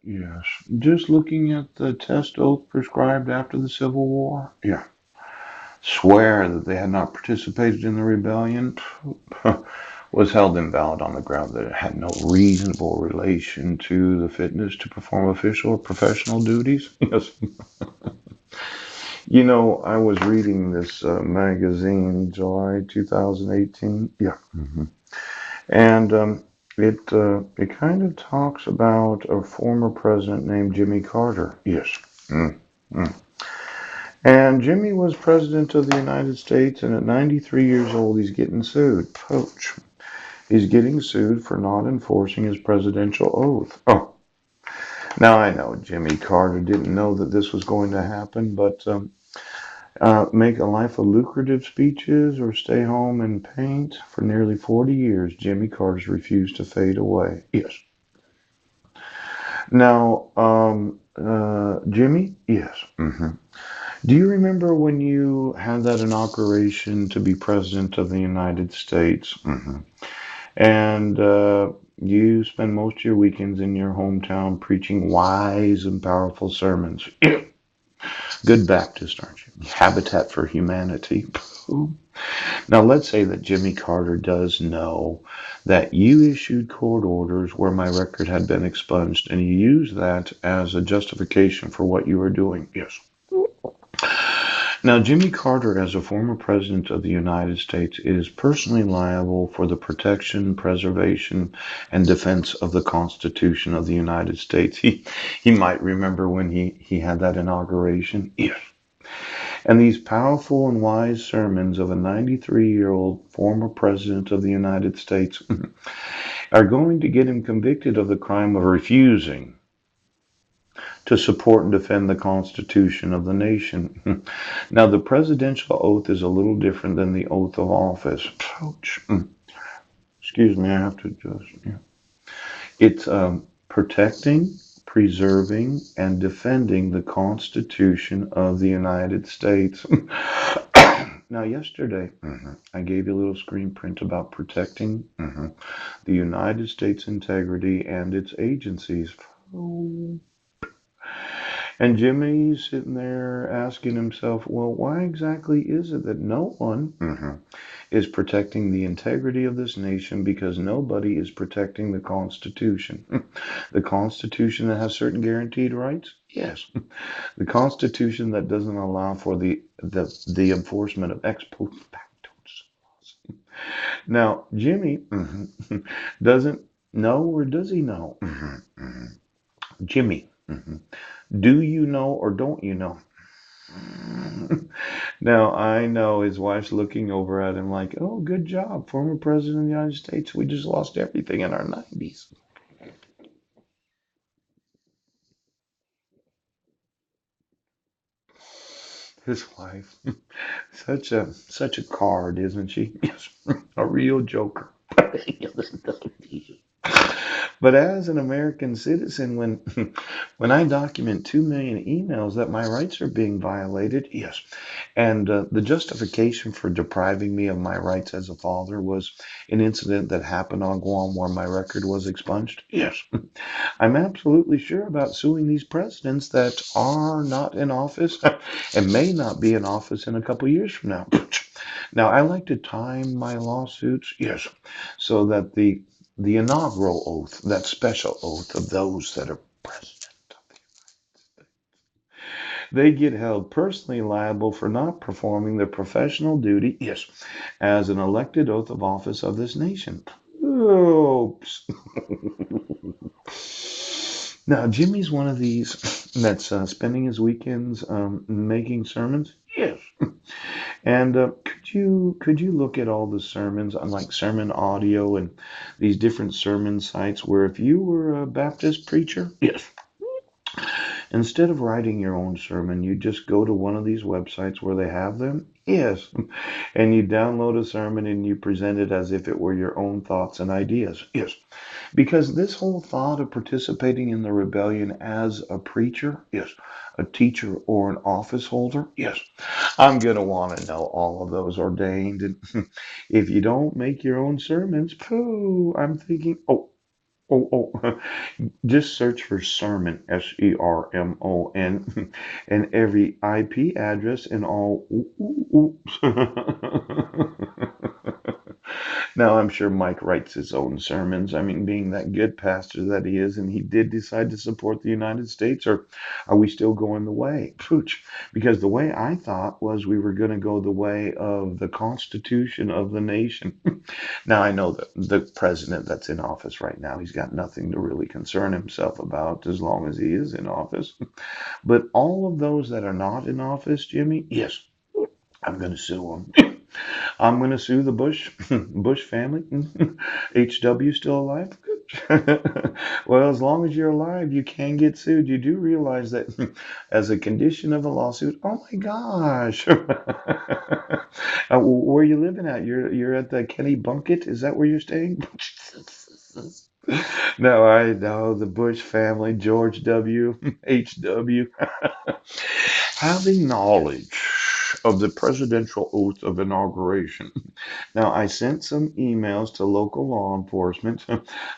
Yes. Just looking at the test oath prescribed after the Civil War. Yeah. Swear that they had not participated in the rebellion was held invalid on the ground that it had no reasonable relation to the fitness to perform official or professional duties. Yes. I was reading this magazine, July 2018. Yeah. And it kind of talks about a former president named Jimmy Carter. Yes. Mm, mm. And Jimmy was president of the United States, and at 93 years old, he's getting sued. Poach. He's getting sued for not enforcing his presidential oath. Oh, now I know Jimmy Carter didn't know that this was going to happen, but make a life of lucrative speeches or stay home and paint for nearly 40 years, Jimmy Carter's refused to fade away. Yes. Now, Jimmy? Yes. Do you remember when you had that inauguration to be president of the United States? And you spend most of your weekends in your hometown preaching wise and powerful sermons. Yeah. Good Baptist, aren't you? Habitat for Humanity. Now, let's say that Jimmy Carter does know that you issued court orders where my record had been expunged, and you used that as a justification for what you were doing. Yes. Now, Jimmy Carter, as a former president of the United States, is personally liable for the protection, preservation, and defense of the Constitution of the United States. He might remember when he had that inauguration. Yes. And these powerful and wise sermons of a 93-year-old former president of the United States are going to get him convicted of the crime of refusing to support and defend the Constitution of the nation. Now, the presidential oath is a little different than the oath of office. Ouch. Excuse me, I have to just. Yeah. It's protecting, preserving, and defending the Constitution of the United States. Now, yesterday, I gave you a little screen print about protecting the United States integrity and its agencies. Oh. And Jimmy's sitting there asking himself, well, why exactly is it that no one is protecting the integrity of this nation because nobody is protecting the Constitution? The Constitution that has certain guaranteed rights? Yes. The Constitution that doesn't allow for the enforcement of ex post facto laws. Now, Jimmy doesn't know, or does he know? Jimmy, do you know or don't you know? Now, I know his wife's looking over at him like, oh, good job, former president of the United States. We just lost everything in our 90s. His wife, such a card, isn't she? Yes, a real joker. But as an American citizen, when I document 2 million emails that my rights are being violated, yes, and the justification for depriving me of my rights as a father was an incident that happened on Guam where my record was expunged. Yes, I'm absolutely sure about suing these presidents that are not in office and may not be in office in a couple years from now. Now, I like to time my lawsuits, yes, so that the inaugural oath, that special oath of those that are president, they get held personally liable for not performing their professional duty, yes, as an elected oath of office of this nation. Oops. Now, Jimmy's one of these that's spending his weekends making sermons. Yes. And could you look at all the sermons on like Sermon Audio and these different sermon sites where if you were a Baptist preacher, yes, instead of writing your own sermon, you just go to one of these websites where they have them. Yes. And you download a sermon and you present it as if it were your own thoughts and ideas. Yes. Because this whole thought of participating in the rebellion as a preacher, yes, a teacher or an office holder, yes, I'm going to want to know all of those ordained. And if you don't make your own sermons, pooh, I'm thinking, oh, Oh, just search for sermon, Sermon, and every IP address and all. Now, I'm sure Mike writes his own sermons. I mean, being that good pastor that he is, and he did decide to support the United States, or are we still going the way? Pooch. Because the way I thought was we were going to go the way of the Constitution of the nation. Now, I know that the president that's in office right now, he's got nothing to really concern himself about as long as he is in office. But all of those that are not in office, Jimmy, yes, I'm going to sue them. I'm going to sue the Bush family. HW still alive? Well, as long as you're alive, you can get sued. You do realize that as a condition of a lawsuit. Oh my gosh. Where are you living at? You're at the Kenny Bunkett? Is that where you're staying? No, I know the Bush family, George W. HW. Having knowledge of the presidential oath of inauguration. Now, I sent some emails to local law enforcement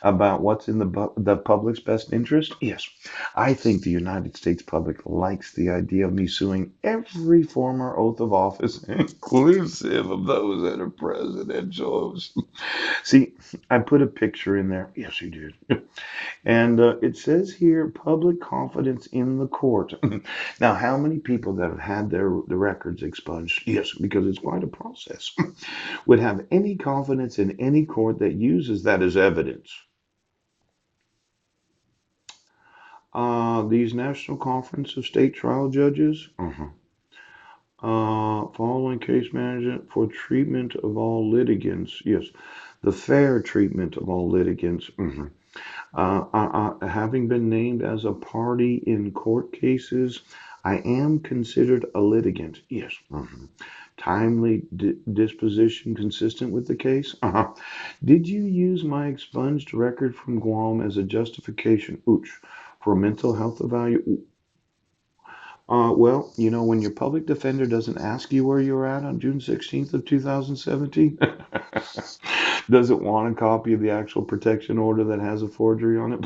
about what's in the public's best interest. Yes, I think the United States public likes the idea of me suing every former oath of office, inclusive of those that are presidential oaths. See, I put a picture in there. Yes, you did. And it says here, public confidence in the court. Now, how many people that have had the records expunged? Yes, because it's quite a process. Would have any confidence in any court that uses that as evidence. These National Conference of State Trial Judges, following case management for treatment of all litigants. Yes, the fair treatment of all litigants. Having been named as a party in court cases, I am considered a litigant. Yes. Timely disposition consistent with the case. Did you use my expunged record from Guam as a justification, ooch, for mental health evaluation? Well, when your public defender doesn't ask you where you were at on June 16th of 2017, doesn't want a copy of the actual protection order that has a forgery on it,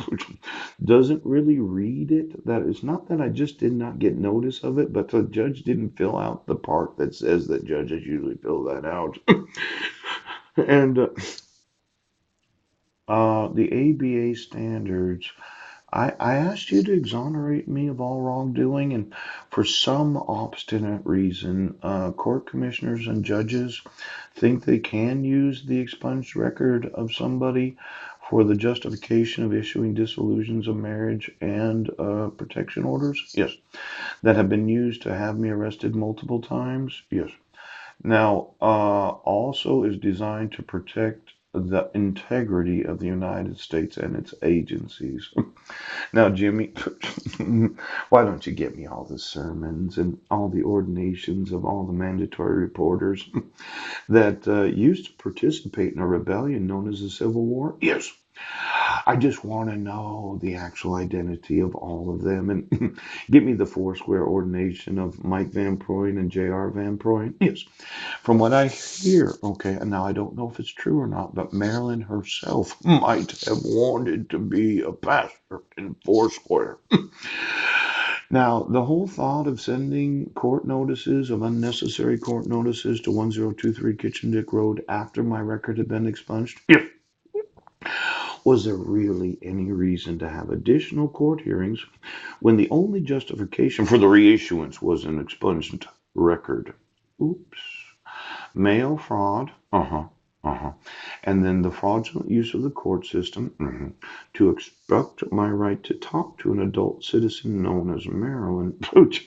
doesn't really read it, that it's not that I just did not get notice of it, but the judge didn't fill out the part that says that judges usually fill that out. And the ABA standards, I asked you to exonerate me of all wrongdoing, and for some obstinate reason, court commissioners and judges think they can use the expunged record of somebody for the justification of issuing dissolutions of marriage and protection orders. Yes, that have been used to have me arrested multiple times. Yes. Now, also is designed to protect the integrity of the United States and its agencies. Now, Jimmy, why don't you get me all the sermons and all the ordinations of all the mandatory reporters that used to participate in a rebellion known as the Civil War? Yes. I just want to know the actual identity of all of them and get me the Foursquare ordination of Mike Van Proyen and J.R. Van Proyen. Yes. From what I hear, okay, and now I don't know if it's true or not, but Marilyn herself might have wanted to be a pastor in Foursquare. Now, the whole thought of sending court notices, of unnecessary court notices to 1023 Kitchen Dick Road after my record had been expunged, yeah. Was there really any reason to have additional court hearings when the only justification for the reissuance was an expunged record? Oops. Mail fraud. Uh-huh. Uh-huh. And then the fraudulent use of the court system to obstruct my right to talk to an adult citizen known as Marilyn Pooch.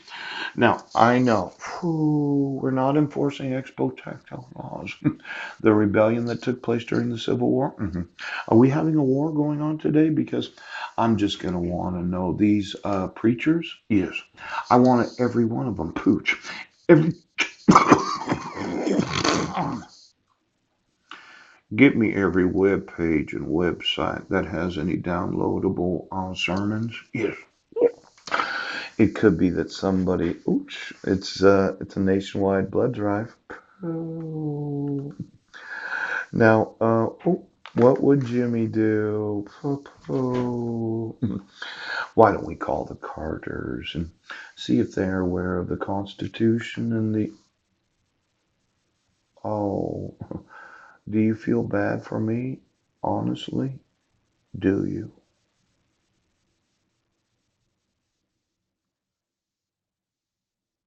Now, I know we're not enforcing ex post facto laws. The rebellion that took place during the Civil War. Are we having a war going on today? Because I'm just going to want to know these preachers. Yes. I want every one of them, Pooch. Every Give me every web page and website that has any downloadable sermons. Yes. It could be that somebody, oops, it's a nationwide blood drive. Oh. Now, What would Jimmy do? Why don't we call the Carters and see if they're aware of the Constitution and the. Oh, do you feel bad for me? Honestly, do you?